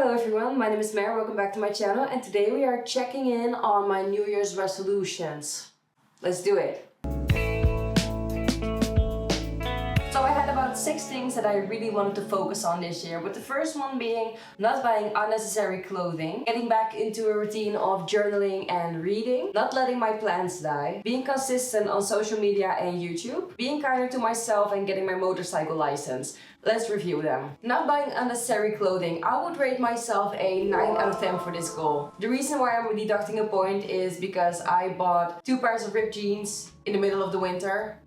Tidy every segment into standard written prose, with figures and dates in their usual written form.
Hello everyone, my name is Mare, welcome back to my channel, and today we are checking in on my New Year's resolutions. Let's do it! So I had about 6 things that I really wanted to focus on this year, with the first one being not buying unnecessary clothing, getting back into a routine of journaling and reading, not letting my plants die, being consistent on social media and YouTube, being kinder to myself and getting my motorcycle license. Let's review them. Not buying unnecessary clothing. I would rate myself a 9 out of 10 for this goal. The reason why I'm deducting a point is because I bought 2 pairs of ripped jeans in the middle of the winter.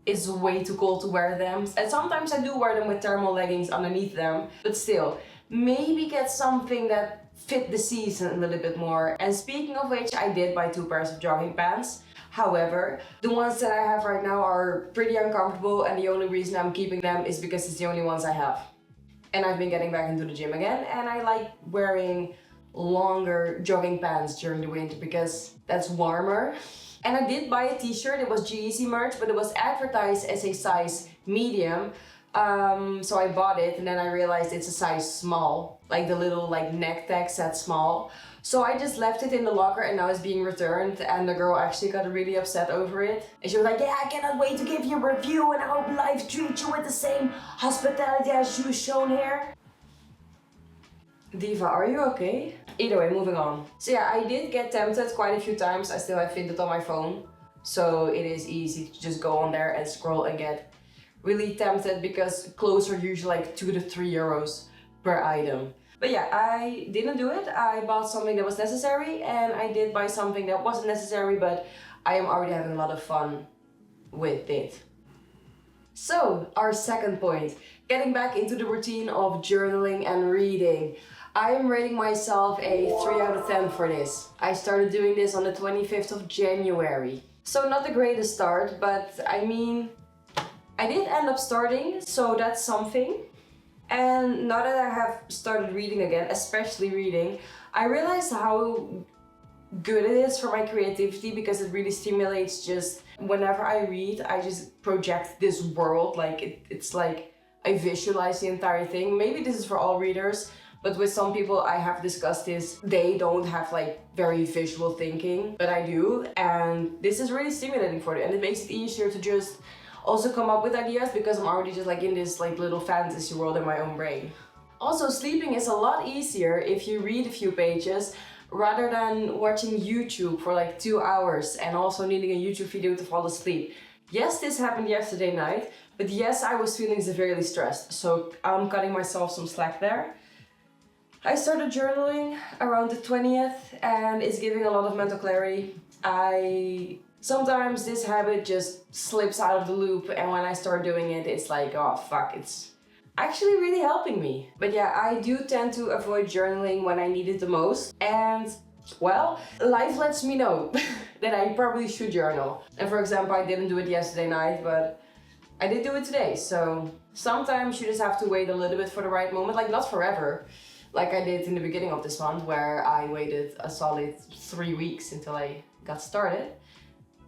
It's way too cold to wear them, and sometimes I do wear them with thermal leggings underneath them, but still, maybe get something that fit the season a little bit more. And speaking of which, I did buy 2 pairs of jogging pants. However, the ones that I have right now are pretty uncomfortable, and the only reason I'm keeping them is because it's the only ones I have. And I've been getting back into the gym again, and I like wearing longer jogging pants during the winter because that's warmer. And I did buy a t-shirt, it was G-Eazy merch, but it was advertised as a size medium. So I bought it, and then I realized it's a size small. Like the little neck tag said small. So I just left it in the locker, and now it's being returned, and the girl actually got really upset over it. And she was like, yeah, I cannot wait to give you a review, and I hope life treats you with the same hospitality as you've shown here. Diva, are you okay? Either way, moving on. So yeah, I did get tempted quite a few times. I still have Vinted on my phone, so it is easy to just go on there and scroll and get really tempted because clothes are usually like 2 to 3 euros per item. But yeah, I didn't do it. I bought something that was necessary, and I did buy something that wasn't necessary, but I am already having a lot of fun with it. So, our second point, getting back into the routine of journaling and reading. I am rating myself a 3 out of 10 for this. I started doing this on the 25th of January. So not the greatest start, but I mean, I did end up starting, so that's something. And now that I have started reading again, especially reading, I realized how good it is for my creativity because it really stimulates. Just whenever I read, I just project this world, it's like I visualize the entire thing. Maybe this is for all readers, but with some people I have discussed this, they don't have very visual thinking, but I do, and this is really stimulating for them, and it makes it easier to just also come up with ideas because I'm already just in this little fantasy world in my own brain. Also, sleeping is a lot easier if you read a few pages rather than watching YouTube for 2 hours and also needing a YouTube video to fall asleep. Yes, this happened yesterday night, but yes, I was feeling severely stressed, so I'm cutting myself some slack there. I started journaling around the 20th, and it's giving a lot of mental clarity. Sometimes this habit just slips out of the loop, and when I start doing it, it's like, oh fuck, it's actually really helping me. But yeah, I do tend to avoid journaling when I need it the most, and well, life lets me know that I probably should journal. And for example, I didn't do it yesterday night, but I did do it today. So sometimes you just have to wait a little bit for the right moment, not forever. Like I did in the beginning of this month, where I waited a solid 3 weeks until I got started.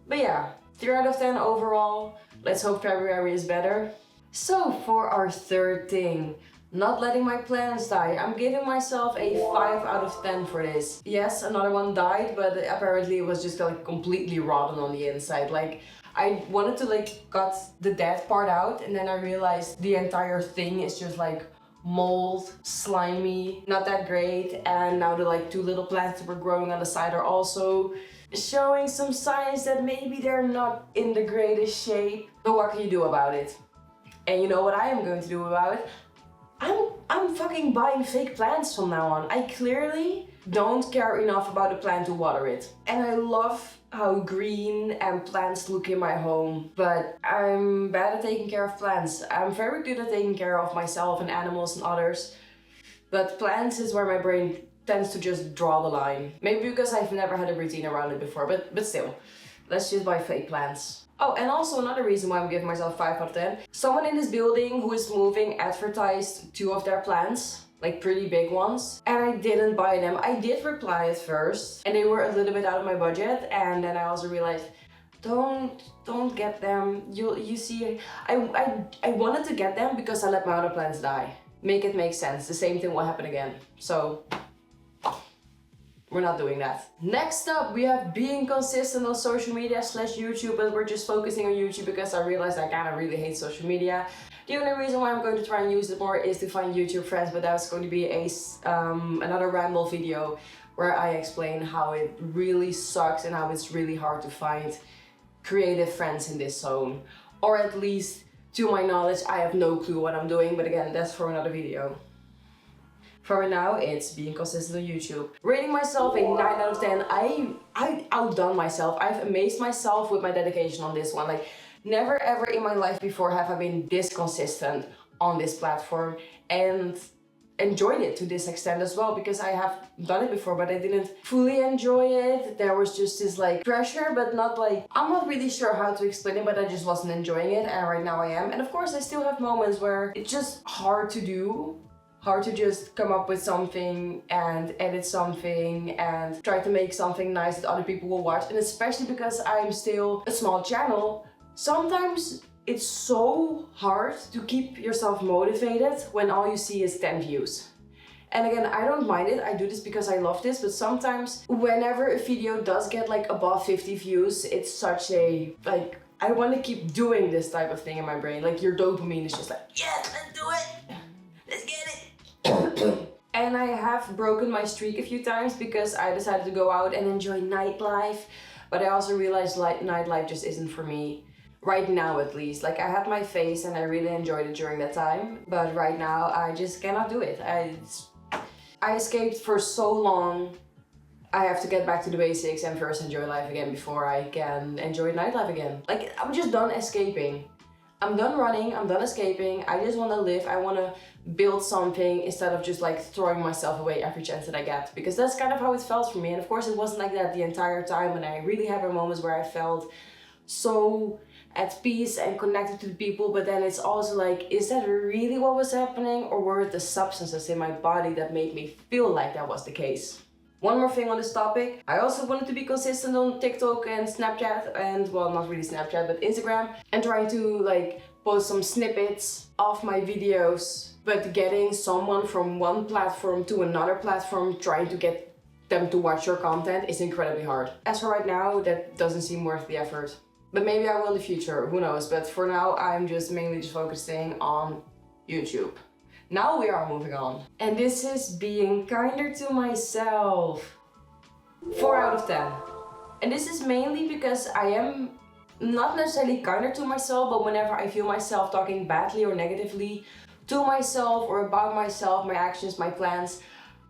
But yeah, 3 out of 10 overall. Let's hope February is better. So for our third thing, not letting my plants die. I'm giving myself a 5 out of 10 for this. Yes, another one died, but apparently it was just completely rotten on the inside. I wanted to cut the dead part out, and then I realized the entire thing is just mold, slimy, not that great. And now the 2 little plants that were growing on the side are also showing some signs that maybe they're not in the greatest shape. But what can you do about it? And you know what I am going to do about it? I'm fucking buying fake plants from now on. I clearly don't care enough about the plant to water it. And I love how green and plants look in my home, but I'm bad at taking care of plants. I'm very good at taking care of myself and animals and others, but plants is where my brain tends to just draw the line. Maybe because I've never had a routine around it before, but still, let's just buy fake plants. Oh, and also another reason why I'm giving myself 5 out of 10. Someone in this building who is moving advertised 2 of their plants, pretty big ones, and I didn't buy them. I did reply at first, and they were a little bit out of my budget, and then I also realized, don't get them. You see, I wanted to get them because I let my other plants die. make it make sense. The same thing will happen again. So we're not doing that. Next up, we have being consistent on social media / YouTube, but we're just focusing on YouTube because I realized I kind of really hate social media. The only reason why I'm going to try and use it more is to find YouTube friends, but that's going to be another ramble video where I explain how it really sucks and how it's really hard to find creative friends in this zone. Or at least, to my knowledge, I have no clue what I'm doing, but again, that's for another video. For now, it's being consistent on YouTube. Rating myself a 9 out of 10. I outdone myself. I've amazed myself with my dedication on this one. Like, never ever in my life before have I been this consistent on this platform and enjoyed it to this extent as well, because I have done it before, but I didn't fully enjoy it. There was just this like pressure, but not like, I'm not really sure how to explain it, but I just wasn't enjoying it, and right now I am. And of course I still have moments where it's just hard to do. Hard to just come up with something and edit something and try to make something nice that other people will watch. And especially because I'm still a small channel, sometimes it's so hard to keep yourself motivated when all you see is 10 views. And again, I don't mind it, I do this because I love this, but sometimes whenever a video does get like above 50 views, it's such a, like, I want to keep doing this type of thing in my brain. Like your dopamine is just like, yes, let's do it, let's get it. And I have broken my streak a few times because I decided to go out and enjoy nightlife, but I also realized nightlife just isn't for me. Right now at least. Like I had my phase and I really enjoyed it during that time, but right now I just cannot do it. I escaped for so long. I have to get back to the basics and first enjoy life again before I can enjoy nightlife again. Like I'm just done escaping. I'm done running, I'm done escaping. I just want to live, I want to build something instead of just like throwing myself away every chance that I get, because that's kind of how it felt for me. And of course it wasn't like that the entire time, and I really had moments where I felt so at peace and connected to the people, but then it's also like, is that really what was happening, or were it the substances in my body that made me feel like that was the case? One more thing on this topic, I also wanted to be consistent on TikTok and Snapchat, and well, not really Snapchat, but Instagram, and trying to like post some snippets of my videos, but getting someone from one platform to another platform, trying to get them to watch your content is incredibly hard. As for right now, that doesn't seem worth the effort. But maybe I will in the future, who knows, but for now I'm just mainly focusing on YouTube. Now we are moving on. And this is being kinder to myself. 4 out of 10. And this is mainly because I am not necessarily kinder to myself, but whenever I feel myself talking badly or negatively to myself or about myself, my actions, my plans,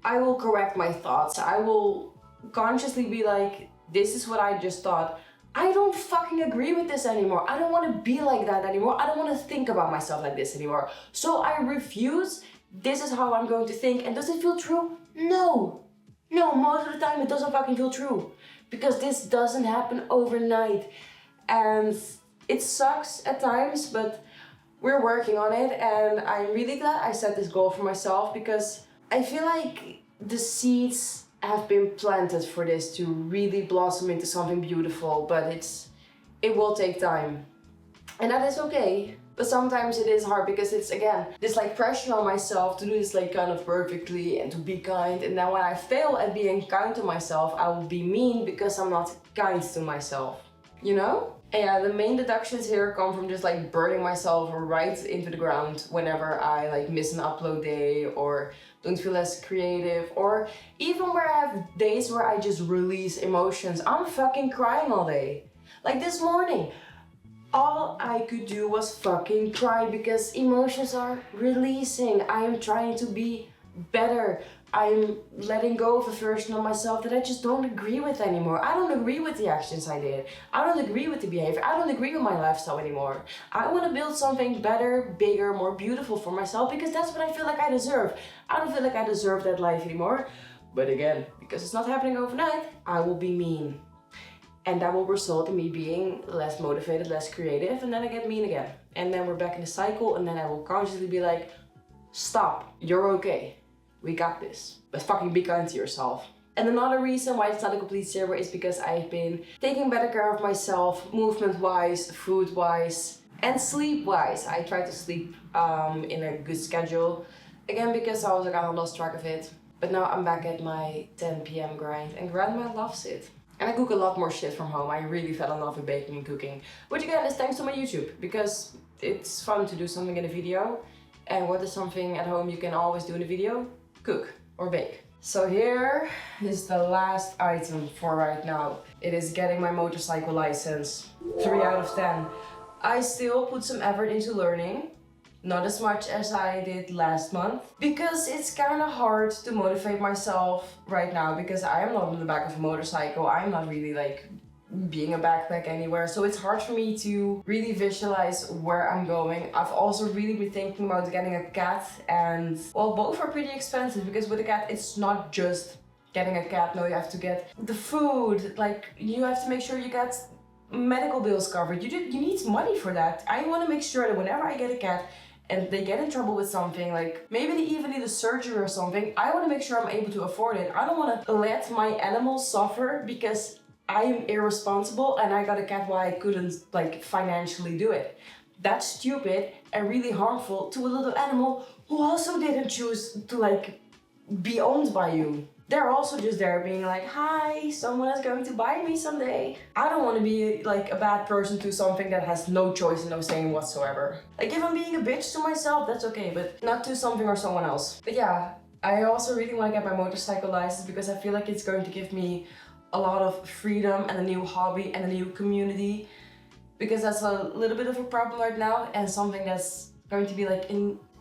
I will correct my thoughts. I will consciously be like, this is what I just thought. I don't fucking agree with this anymore. I don't want to be like that anymore. I don't want to think about myself like this anymore. So I refuse. This is how I'm going to think. And does it feel true? No. No, most of the time it doesn't fucking feel true. Because this doesn't happen overnight. And it sucks at times, but we're working on it. And I'm really glad I set this goal for myself, because I feel like the seeds have been planted for this to really blossom into something beautiful, but it will take time. And that is okay. But sometimes it is hard because it's, again, this like pressure on myself to do this like kind of perfectly and to be kind. And then when I fail at being kind to myself, I will be mean because I'm not kind to myself. You know? And yeah, the main deductions here come from just like burning myself right into the ground whenever I like miss an upload day or don't feel as creative, or even where I have days where I just release emotions. I'm fucking crying all day. Like this morning, all I could do was fucking cry because emotions are releasing. I am trying to be better. I'm letting go of a version of myself that I just don't agree with anymore. I don't agree with the actions I did. I don't agree with the behavior. I don't agree with my lifestyle anymore. I want to build something better, bigger, more beautiful for myself, because that's what I feel like I deserve. I don't feel like I deserve that life anymore. But again, because it's not happening overnight, I will be mean. And that will result in me being less motivated, less creative, and then I get mean again. And then we're back in the cycle, and then I will consciously be like, stop, you're okay. We got this. But fucking be kind to yourself. And another reason why it's not a complete zero is because I've been taking better care of myself, movement-wise, food-wise, and sleep-wise. I try to sleep in a good schedule. Again, because I also kind of lost track of it. But now I'm back at my 10 p.m. grind and grandma loves it. And I cook a lot more shit from home. I really fell in love with baking and cooking. Which again is thanks to my YouTube, because it's fun to do something in a video. And what is something at home you can always do in a video? Cook or bake. So here is the last item for right now. It is getting my motorcycle license. 3 out of 10. I still put some effort into learning. Not as much as I did last month, because it's kind of hard to motivate myself right now, because I am not on the back of a motorcycle. I'm not really like being a backpack anywhere, so it's hard for me to really visualize where I'm going. I've also really been thinking about getting a cat, and well, both are pretty expensive, because with a cat it's not just getting a cat. No, you have to get the food, like you have to make sure you get medical bills covered. You need money for that. I want to make sure that whenever I get a cat and they get in trouble with something, like maybe they even need a surgery or something, I want to make sure I'm able to afford it. I don't want to let my animals suffer because I am irresponsible and I got a cat while I couldn't like financially do it. That's stupid and really harmful to a little animal who also didn't choose to like be owned by you. They're also just there being like, hi, someone is going to buy me someday. I don't want to be like a bad person to something that has no choice and no saying whatsoever. Like if I'm being a bitch to myself, that's okay, but not to something or someone else. But yeah, I also really want to get my motorcycle license, because I feel like it's going to give me a lot of freedom and a new hobby and a new community, because that's a little bit of a problem right now, and something that's going to be like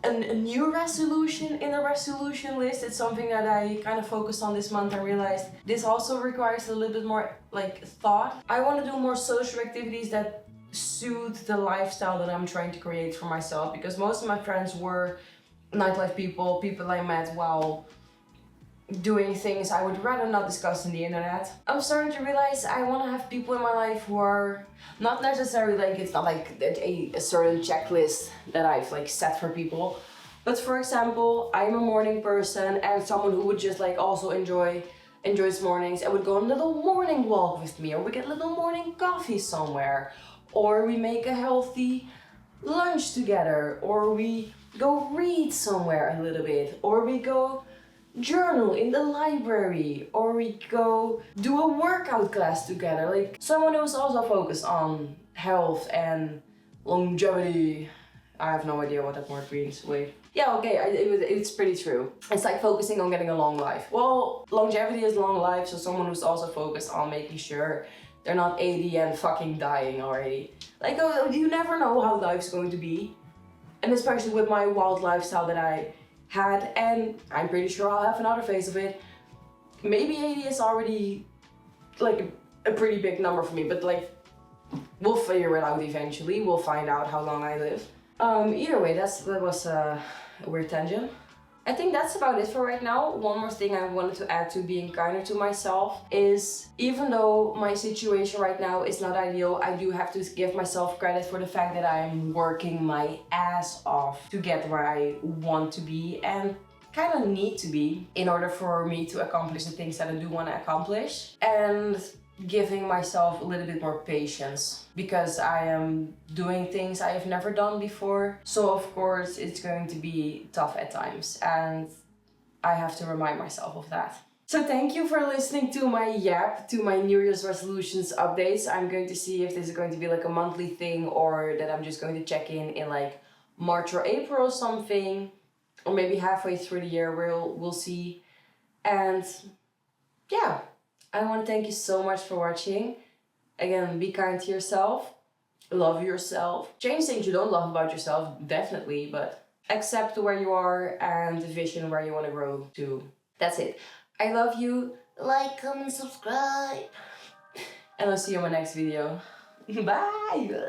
a new resolution in a resolution list. It's something that I kind of focused on this month and realized this also requires a little bit more like thought. I want to do more social activities that suit the lifestyle that I'm trying to create for myself, because most of my friends were nightlife people I met while doing things I would rather not discuss on the internet. I'm starting to realize I want to have people in my life who are not necessarily like, it's not like a certain checklist that I've like set for people. But for example, I'm a morning person and someone who would just like also enjoys mornings and would go on a little morning walk with me, or we get a little morning coffee somewhere, or we make a healthy lunch together, or we go read somewhere a little bit, or we go journal in the library, or we go do a workout class together. Like someone who's also focused on health and longevity. I have no idea what that word means. Wait. Yeah, okay, it's pretty true. It's like focusing on getting a long life. Well, longevity is long life, so someone who's also focused on making sure they're not 80 and fucking dying already. Like, you never know how life's going to be. And especially with my wild lifestyle that I had, and I'm pretty sure I'll have another phase of it. Maybe 80 is already like a pretty big number for me, but like we'll figure it out eventually. We'll find out how long I live. Either way, that was a weird tangent. I think that's about it for right now. One more thing I wanted to add to being kinder to myself is, even though my situation right now is not ideal, I do have to give myself credit for the fact that I'm working my ass off to get where I want to be and kind of need to be in order for me to accomplish the things that I do want to accomplish. And giving myself a little bit more patience, because I am doing things I have never done before. So of course it's going to be tough at times, and I have to remind myself of that. So thank you for listening to my to my New Year's resolutions updates. I'm going to see if this is going to be like a monthly thing, or that I'm just going to check in like March or April or something, or maybe halfway through the year. We'll see. And yeah, I want to thank you so much for watching. Again, be kind to yourself, love yourself, change things you don't love about yourself, definitely, but accept where you are and the vision where you want to grow to. That's it. I love you. Like, comment, subscribe. And I'll see you in my next video. Bye.